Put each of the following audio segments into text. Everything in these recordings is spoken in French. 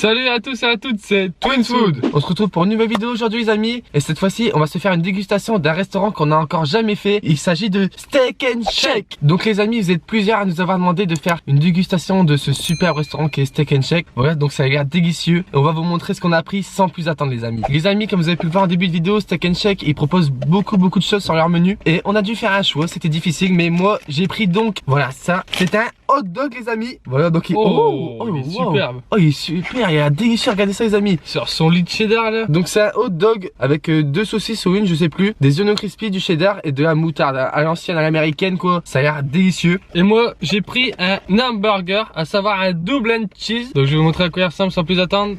Salut à tous et à toutes, c'est Twins Food. On se retrouve pour une nouvelle vidéo aujourd'hui les amis. Et cette fois-ci on va se faire une dégustation d'un restaurant qu'on n'a encore jamais fait. Il s'agit de Steak and Shake. Donc les amis, vous êtes plusieurs à nous avoir demandé de faire une dégustation de ce super restaurant qui est Steak and Shake. Voilà, donc ça a l'air délicieux. Et on va vous montrer ce qu'on a pris sans plus attendre les amis. Les amis, comme vous avez pu le voir en début de vidéo, Steak and Shake ils proposent beaucoup de choses sur leur menu. Et on a dû faire un choix, c'était difficile. Mais moi j'ai pris donc, voilà ça, c'est un hot dog les amis. Voilà donc il est superbe. Oh il est super, il a délicieux, regardez ça les amis. Sur son lit de cheddar là. Donc c'est un hot dog avec deux saucisses ou une, je sais plus, des oignons crispy, du cheddar et de la moutarde à l'ancienne, à l'américaine quoi. Ça a l'air délicieux. Et moi j'ai pris un hamburger, à savoir un double and cheese. Donc je vais vous montrer à quoi il ressemble sans plus attendre.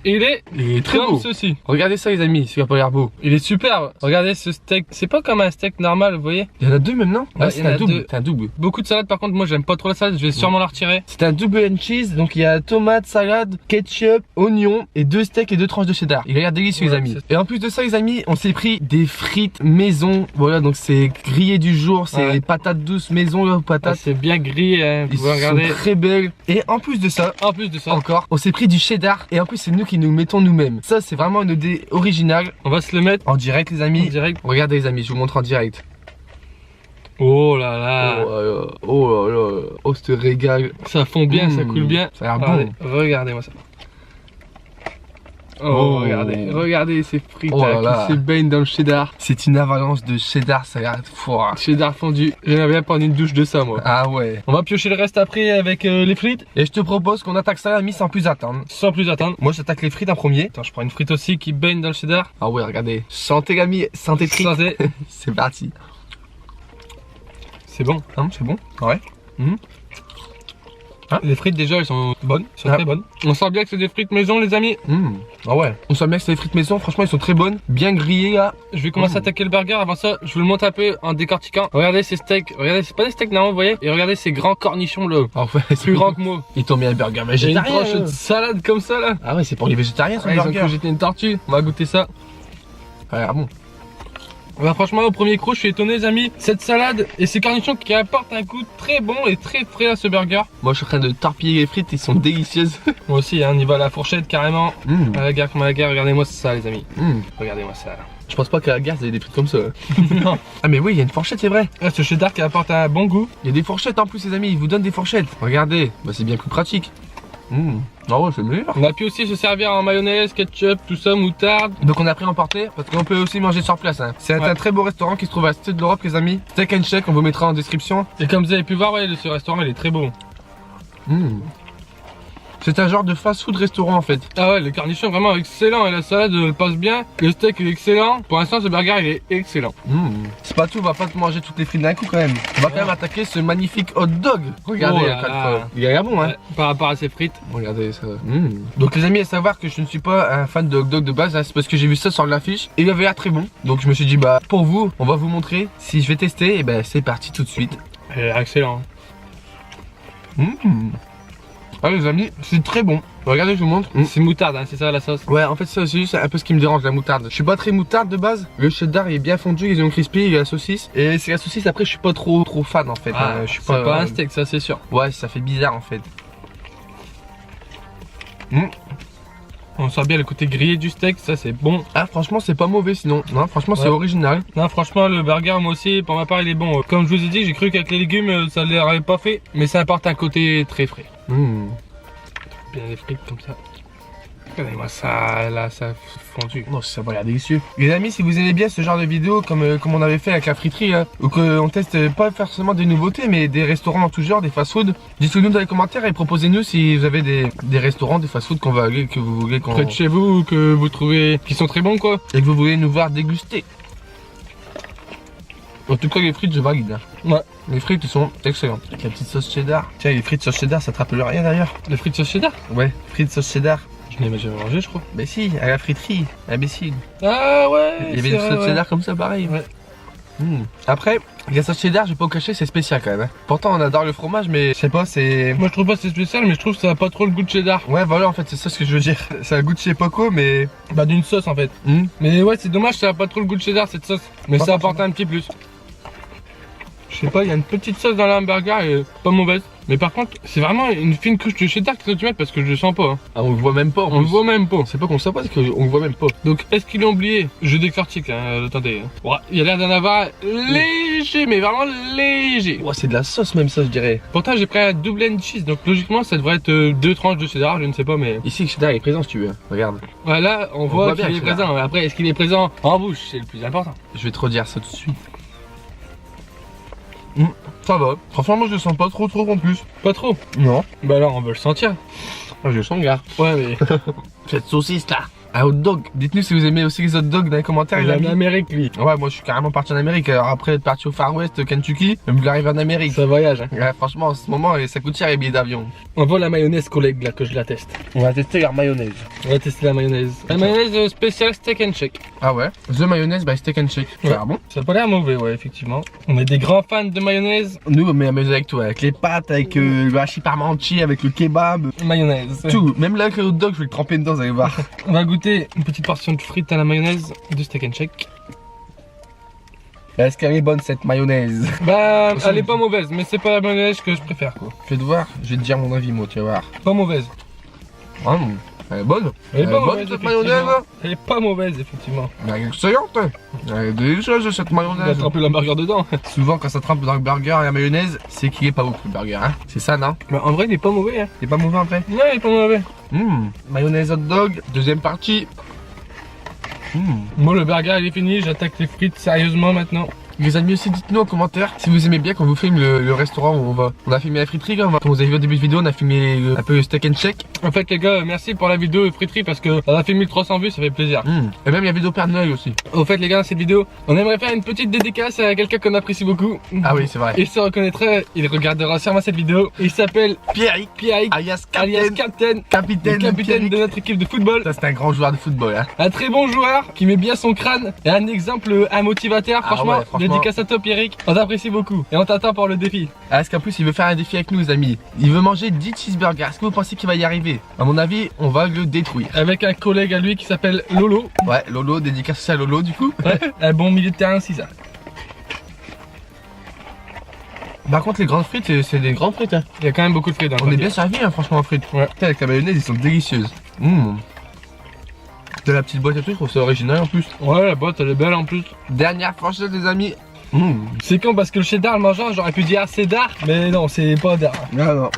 Il est très comme beau. ceci. Regardez ça les amis, c'est pas l'air beau. Il est superbe. Regardez ce steak. C'est pas comme un steak normal, vous voyez. Il y en a deux même non? Ouais, c'est un double. C'est un double. Beaucoup de salade par contre, moi j'aime pas trop la salade, je vais sûrement la retirer. C'est un double and cheese, donc il y a tomate, salade, ketchup, oignon et deux steaks et deux tranches de cheddar. Il a l'air délicieux les amis. Et en plus de ça les amis, on s'est pris des frites maison. Voilà, donc c'est grillé du jour, c'est les patates douces maison là, patates. C'est bien grillé, hein. Ils sont très belles. Et en plus de ça, encore, on s'est pris du cheddar et en plus c'est nous qui nous mettons nous-mêmes. Ça c'est vraiment une idée originale. On va se le mettre en direct les amis. En direct. Regardez les amis, je vous montre en direct. Oh là là. Oh là là. Oh ce régal. Ça fond bien, ça coule bien. Ça a l'air bon. Regardez-moi ça. Regardez ces frites qui se baignent dans le cheddar. C'est une avalanche de cheddar, ça a l'air fort. Cheddar fondu. J'aimerais bien prendre une douche de ça moi. Ah ouais. On va piocher le reste après avec les frites. Et je te propose qu'on attaque ça l'ami sans plus attendre. Sans plus attendre. Moi j'attaque les frites en premier. Attends, je prends une frite aussi qui baigne dans le cheddar. Ah ouais, regardez. Santé l'ami, santé frites. Santé. C'est parti. C'est bon. C'est bon. Ouais. Les frites déjà elles sont bonnes, elles sont très bonnes. On sent bien que c'est des frites maison les amis. Ah ouais. On sent bien que c'est des frites maison, franchement elles sont très bonnes, bien grillées là. Je vais commencer à attaquer le burger, avant ça je vous le montre un peu en décortiquant. Regardez ces steaks, regardez c'est pas des steaks normalement vous voyez. Et regardez ces grands cornichons là. Ah ouais, c'est plus grand que moi. Ils t'ont mis un burger J'ai une végétarien. tranche de salade comme ça là. Ah ouais c'est pour les végétariens ce Ils ont burger. cru que j'étais une tortue, on va goûter ça. Ça a l'air bon. Bah franchement au premier croc je suis étonné les amis. Cette salade et ces cornichons qui apportent un goût très bon et très frais à ce burger. Moi je suis en train de torpiller les frites, ils sont délicieuses. Moi aussi hein, on y va à la fourchette carrément. À la gare comme à la gare, regardez-moi ça les amis. Regardez-moi ça. Je pense pas qu'à la gare il y ait des frites comme ça. Non. Ah mais oui il y a une fourchette c'est vrai. Ah, ce cheddar qui apporte un bon goût. Il y a des fourchettes en plus les amis, ils vous donnent des fourchettes. Regardez, bah c'est bien plus pratique. Ah ouais c'est meilleur. On a pu aussi se servir en mayonnaise, ketchup, tout ça, moutarde. Donc on a pris emporter parce qu'on peut aussi manger sur place hein. C'est un très beau restaurant qui se trouve à Cité de l'Europe les amis. Steak and Shake, on vous mettra en description. Et comme vous avez pu voir ouais, ce restaurant il est très beau. C'est un genre de fast food restaurant en fait. Ah ouais, le cornichon est vraiment excellent et la salade passe bien. Le steak est excellent. Pour l'instant, ce burger il est excellent. C'est pas tout, on va pas manger toutes les frites d'un coup quand même. On va quand même attaquer ce magnifique hot dog. Regardez, il a l'air bon hein. Ouais, par rapport à ces frites. Regardez ça. Donc les amis, à savoir que je ne suis pas un fan de hot dog de base, hein, c'est parce que j'ai vu ça sur l'affiche et il avait l'air très bon. Donc je me suis dit bah pour vous, on va vous montrer. Si je vais tester, et ben c'est parti tout de suite. Excellent. Ah les amis, c'est très bon. Regardez, je vous montre. C'est moutarde, hein, c'est ça la sauce. Ouais, en fait ça aussi, c'est un peu ce qui me dérange, la moutarde. Je suis pas très moutarde de base. Le cheddar il est bien fondu, ils ont crispy, il y a la saucisse. Et c'est la saucisse après, je suis pas trop fan en fait. Je suis pas un steak, ça c'est sûr. Ouais, ça fait bizarre en fait. On sent bien le côté grillé du steak, ça c'est bon. Ah franchement c'est pas mauvais sinon. Non franchement c'est original. Non franchement le burger moi aussi pour ma part il est bon. Comme je vous ai dit j'ai cru qu'avec les légumes ça ne l'aurait pas fait. Mais ça apporte un côté très frais. Bien les frites comme ça. Regardez-moi ça, là ça fondu. Non ça va l'air délicieux. Les amis si vous aimez bien ce genre de vidéo comme on avait fait avec la friterie hein, ou qu'on teste pas forcément des nouveautés mais des restaurants en tout genre, des fast food, dites-le nous dans les commentaires et proposez-nous si vous avez des restaurants, des fast food qu'on va aller, que vous voulez qu'on... Près de chez vous, que vous trouvez qui sont très bons quoi. Et que vous voulez nous voir déguster. En tout cas les frites je valide hein. Ouais. Les frites ils sont excellentes. Avec la petite sauce cheddar. Tiens les frites sauce cheddar ça te rappelle rien d'ailleurs? Les frites sauce cheddar? Ouais, frites sauce cheddar. Je n'ai jamais mangé je crois. Mais si, à la friterie, imbécile. Ah ouais. Il y avait une sauce cheddar comme ça pareil. Ouais. Après, la sauce cheddar, je vais pas vous cacher, c'est spécial quand même. Hein. Pourtant, on adore le fromage, mais je sais pas, c'est. Moi, je trouve pas que c'est spécial, mais je trouve que ça a pas trop le goût de cheddar. Ouais, voilà, en fait, c'est ça ce que je veux dire. Ça a le goût de je sais pas quoi, mais. Bah, d'une sauce en fait. Mais ouais, c'est dommage, ça a pas trop le goût de cheddar cette sauce. Mais pas ça apporte un petit plus. Je sais pas, il y a une petite sauce dans l'hamburger et pas mauvaise. Mais par contre, c'est vraiment une fine couche de cheddar que tu mets parce que je le sens pas. Hein. Ah, on le voit même pas. On le voit même pas. C'est pas qu'on le sait pas, c'est qu'on le voit même pas. Donc, est-ce qu'ils l'ont oublié? Je décortique, hein, attendez. Ouais, il y a l'air d'en avoir léger, mais vraiment léger. Ouais, c'est de la sauce même ça, je dirais. Pourtant, j'ai pris un double and cheese, donc logiquement, ça devrait être 2 tranches de cheddar, je ne sais pas, mais. Ici, le cheddar est présent si tu veux. Regarde. Voilà, on voit bien qu'il est le cheddar. présent. Après, est-ce qu'il est présent en bouche? C'est le plus important. Je vais te redire ça tout de suite. Ça va. Franchement, moi je le sens pas trop en plus. Pas trop. Non. Bah alors, on veut le sentir. Ah, je le sens, gars. Ouais, mais. Cette saucisse là. Un hot dog. Dites-nous si vous aimez aussi les hot dogs dans les commentaires. Il les est en amis. Amérique, lui. Ouais, moi je suis carrément parti en Amérique. Alors après être parti au Far West, Kentucky, je voulais arriver en Amérique. Ça voyage, hein. Ouais, franchement, en ce moment, ça coûte cher les billets d'avion. On voit la mayonnaise, collègue, là, que je la teste. On va tester leur mayonnaise. On va tester la mayonnaise. La mayonnaise spéciale steak and shake. Ah ouais. The mayonnaise by Steak and Shake. Ouais. Ah bon. Ça a pas l'air mauvais, ouais, effectivement. On est des grands fans de mayonnaise. Nous, on met la mayonnaise avec tout, avec les pâtes, avec le hachis parmentier, avec le kebab. Mayonnaise. Tout. Même là, avec le hot dog, je vais le tremper dedans, vous allez voir. On va goûter une petite portion de frites à la mayonnaise de steak and shake. Est-ce qu'elle est bonne cette mayonnaise? Bah, elle est pas mauvaise, mais c'est pas la mayonnaise que je préfère, quoi. Je vais te voir, je vais te dire mon avis, moi, tu vas voir. Pas mauvaise. Elle est bonne. Elle est pas bonne mauvaise, cette mayonnaise. effectivement. Elle est pas mauvaise, effectivement. Elle est excellente. Elle est délicieuse cette On va mayonnaise. tremper l'hamburger dedans. Souvent, quand ça trempe dans le burger et la mayonnaise, c'est qu'il est pas ouf le burger, hein. C'est ça, non? Bah, en vrai, il est pas mauvais, hein. Il est pas mauvais après? Non, il est pas mauvais. Mayonnaise hot dog, deuxième partie. Moi, le burger, il est fini. J'attaque les frites sérieusement maintenant. Les amis aussi, dites-nous en commentaire si vous aimez bien quand vous filme le restaurant où on a filmé la friterie. Comme vous avez vu au début de vidéo, on a filmé un peu le steak and shake. En fait, les gars, merci pour la vidéo et friterie parce que on a fait 1300 vues, ça fait plaisir. Et même il y a vidéo Père Noël aussi. Au fait, les gars, dans cette vidéo, on aimerait faire une petite dédicace à quelqu'un qu'on apprécie beaucoup. Ah oui, c'est vrai. Il se reconnaîtra, il regardera sûrement cette vidéo. Il s'appelle Pierrick, alias Captain, capitaine de notre équipe de football. Ça, c'est un grand joueur de football, hein. Un très bon joueur qui met bien son crâne et un exemple, un motivateur. Franchement, ouais, franchement. dédicace à toi, Pierrick. On t'apprécie beaucoup et on t'attend pour le défi. Ah, est-ce qu'en plus il veut faire un défi avec nous, les amis? Il veut manger 10 cheeseburgers. Est-ce que vous pensez qu'il va y arriver? À mon avis, on va le détruire. Avec un collègue à lui qui s'appelle Lolo. Ouais, Lolo, dédicace à Lolo du coup. Ouais, un bon milieu de terrain, c'est ça. Par contre, les grandes frites, c'est des grandes frites, hein. Il y a quand même beaucoup de frites dans le On est paquet. bien servi, hein, franchement, en frites. Ouais. Putain, avec la mayonnaise, ils sont délicieuses. De la petite boîte et tout, je trouve ça original en plus. Ouais, la boîte, elle est belle en plus. Dernière franchise, les amis. C'est con parce que le cheddar, le mangeant, j'aurais pu dire cheddar, mais non, c'est pas dar. Ah non.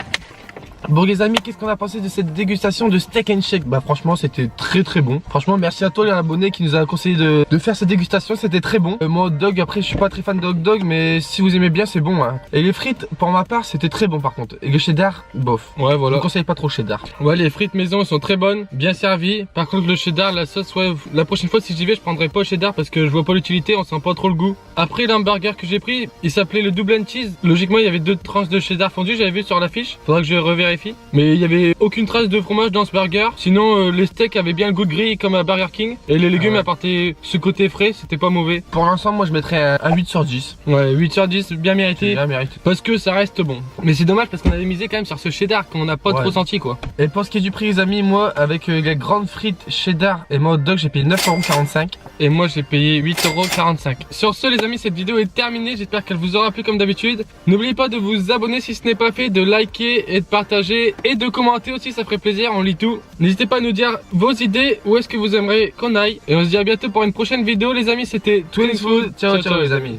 Bon les amis, qu'est-ce qu'on a pensé de cette dégustation de steak and shake? Bah franchement c'était très bon. Franchement merci à toi l'abonné qui nous a conseillé de faire cette dégustation, c'était très bon. Moi hot dog, après je suis pas très fan de hot dog, mais si vous aimez bien c'est bon, hein. Et les frites pour ma part c'était très bon par contre. Et le cheddar, bof. Ouais, Je voilà. ne conseille pas trop le cheddar. Ouais, les frites maison sont très bonnes, bien servies. Par contre, le cheddar, la sauce, ouais, la prochaine fois si j'y vais, je prendrai pas le cheddar parce que je vois pas l'utilité, on sent pas trop le goût. Après, l'hamburger que j'ai pris, il s'appelait le double and cheese. Logiquement, il y avait 2 tranches de cheddar fondu, j'avais vu sur l'affiche. Faudra que je revérifie. Mais il y avait aucune trace de fromage dans ce burger. Sinon, les steaks avaient bien le goût de grille comme à Burger King. Et les légumes apportaient ce côté frais, c'était pas mauvais. Pour l'ensemble moi je mettrais un 8 sur 10. Ouais, 8 sur 10, bien mérité. Bien mérité. Parce que ça reste bon. Mais c'est dommage parce qu'on avait misé quand même sur ce cheddar qu'on n'a pas Ouais. trop senti quoi. Et pour ce qui est du prix les amis, moi avec les grandes frites cheddar et mon hot dog j'ai payé 9,45 €. Et moi j'ai payé 8,45 €. Sur ce les amis, cette vidéo est terminée, j'espère qu'elle vous aura plu comme d'habitude. N'oubliez pas de vous abonner si ce n'est pas fait, de liker et de partager et de commenter aussi, ça ferait plaisir, on lit tout. N'hésitez pas à nous dire vos idées, où est-ce que vous aimeriez qu'on aille. Et on se dit à bientôt pour une prochaine vidéo les amis, c'était Twins Food, ciao ciao les amis.